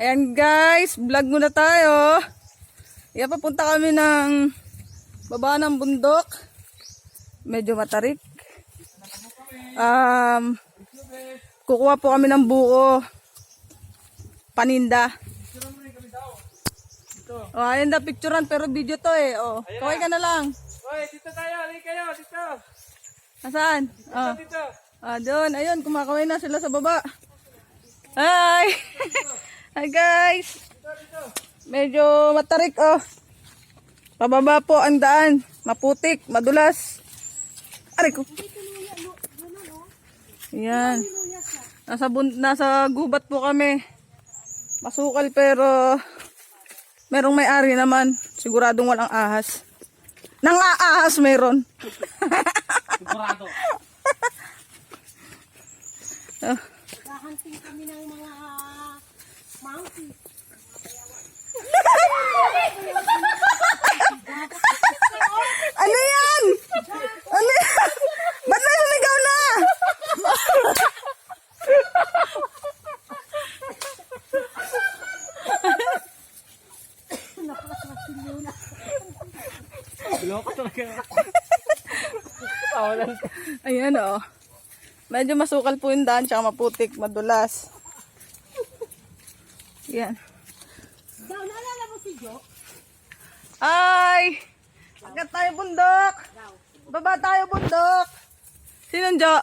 Ayan guys, vlog muna tayo. Ayan, papunta kami ng baba ng bundok. Medyo matarik. Kukuha po kami ng buko. Paninda. Oh, ayan na picturean pero video to eh. Oh, kaway ka na lang. Hoy, dito tayo. Halika kayo, dito. Nasaan? Oh. Dito. Doon. Ayun, kumakaway na sila sa baba. Hi! Hi guys! Medyo matarik oh. Pababa po ang daan. Maputik, madulas. Aray ko. Ayan. Nasa gubat po kami. Masukal pero merong may-ari naman. Siguradong walang ahas. Nang aahas meron. Sigurado. Hahanting kami ng mga monkey. Ano yan? Ano yan? Ba't may sumigaw na? Loko talaga. Tawalan. Ayan o. Medyo masukal po yung daan, tsaka maputik, madulas. Yan. Daw, naalala mo si Jo? Ay! Agad tayo bundok! Baba tayo bundok! Sinong Jo?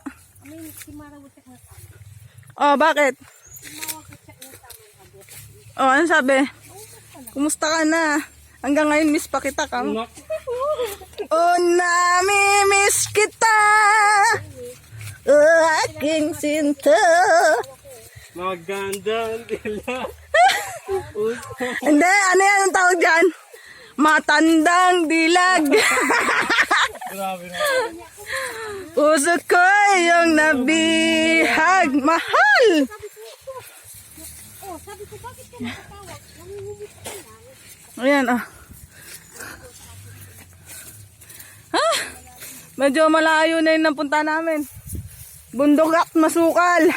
Si Mara Wusak na tama. Oh, bakit? Tumawag ko siya na tama. Oh, ano sabi? Kumusta ka na? Hanggang ngayon miss pa kita ka. Oh, nami-miss kita! Oh, aking sinta! Magandang dila. Hindi, ano yan ang tawag dyan? Matandang dilag. Grabe na. Puso ko yung nabihag. Mahal! Oh, sabi ko, bakit ka nakatawag? Nangungumit ka lang. Ayan, ah. Medyo malayo na yung napunta namin. Bundok at masukal.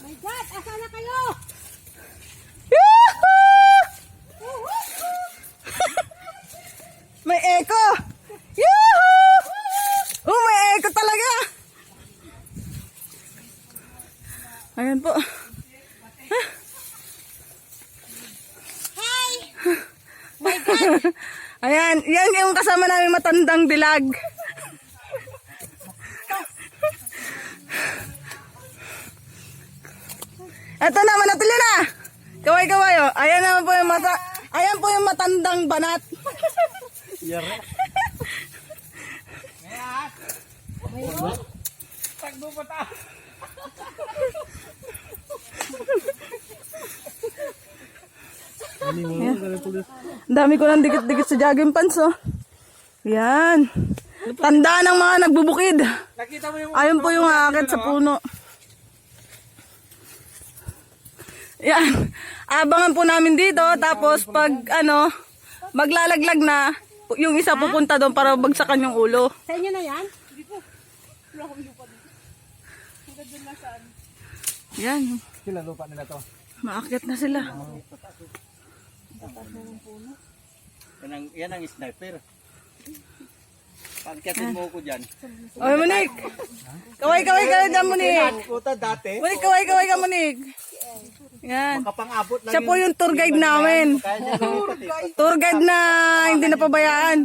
My God, asa na kayo? Yahoo! May echo. Yahoo! Oh, may echo talaga. Ayan po. Hi! My God! Ayan, yan yung kasama namin matandang dilag. Eto na, manatili na. Kaway-kaway oh. Ayan naman po yung ayan po yung matandang banat. Yara. Takbo pa ta. Ang dami ko ng dikit-dikit sa jogging pants oh. Yan. Tanda ng mga nagbubukid. Nakita mo yung Ayun po yung aakit sa puno. Yan. Abangan po namin dito. Tapos pag ano, maglalaglag na, yung isa pupunta doon para bagsakan yung ulo. Sa inyo na yan? Yan. sila lupa nila to. Maakyat na sila. Yan ang sniper. Pagkatin mo ko dyan. Oy, Monique. Kaway-kaway ka na dyan, Monique. Puta dati. Monique, kaway-kaway ka, Monique. Yan. Makapang-abot lang Siya po yung tour guide namin. Kaya niya lumipat eh. Tour guide na hindi napabayaan.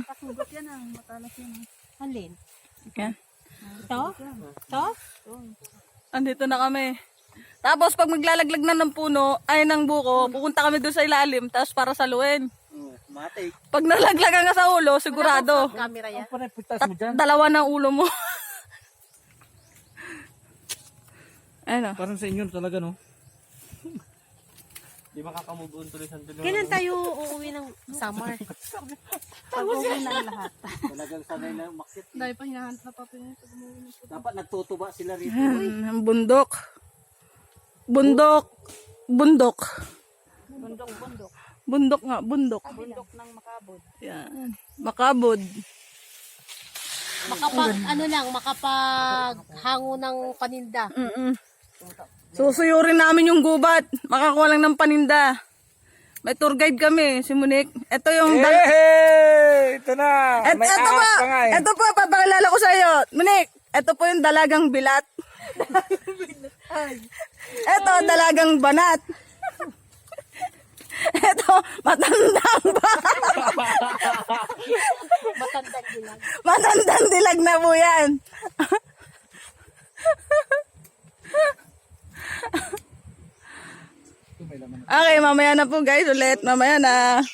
Alin? Yan. Ito? Ito? Andito na kami. Tapos pag maglalaglag na ng puno, ay ng buko, pupunta kami doon sa ilalim, tapos para saluin. Matik. Pag nalaglagan ka sa ulo, sigurado. Camera yan? Ang panapitas mo dyan. Dalawa ng ulo mo. Ano? Parang sa inyo talaga no. Di makakamove on tuloy sa dulo. Kailan tayo uuwi ng summer? Pag-uwi na ang lahat. Talagang sanay na umakyat. Dahil pa hinahanap na pa Dapat nagtutuba sila rito. Ang bundok. Bundok. Bundok. Bundok. Bundok nga, bundok. Bundok ng Makabod. Yan. Makabod. Makapag, ano lang, makapag hango ng paninda. Susuyurin namin yung gubat. Makakuha lang ng paninda. May tour guide kami, si Monique. Ito yung... Ito na. May ito ahas po, pa nga eh. ito po, papakilala ko sa iyo. Monique, ito po yung dalagang bilat. Ito, dalagang banat. Ito, matandang ba? Matandang dilag. Matandang dilag na po yan. Okay, mamaya na po guys ulit. Mamaya na.